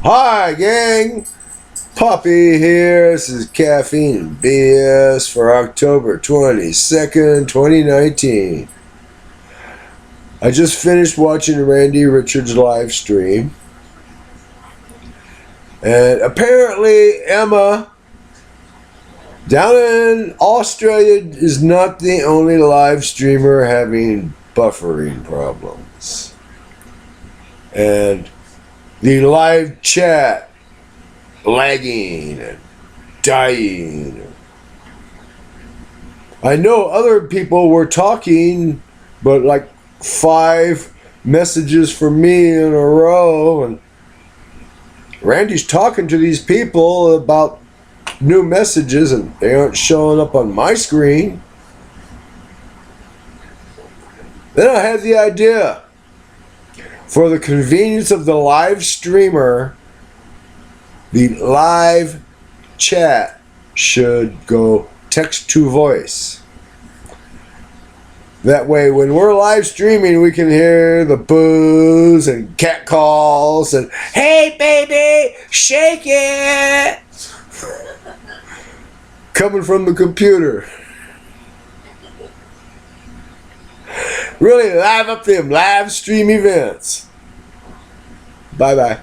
Hi, gang. Poppy here. This is Caffeine and BS for October 22nd, 2019. I just finished watching Randy Richards' live stream. And apparently Emma down in Australia is not the only live streamer having buffering problems. And the live chat lagging and dying. I know other people were talking, but like 5 messages from me in a row, and Randy's talking to these people about new messages and they aren't showing up on my screen. Then I had the idea, for the convenience of the live streamer, the live chat should go text to voice. That way, when we're live streaming, we can hear the boos and cat calls and, "Hey baby, shake it," coming from the computer. Really live up them live stream events. Bye-bye.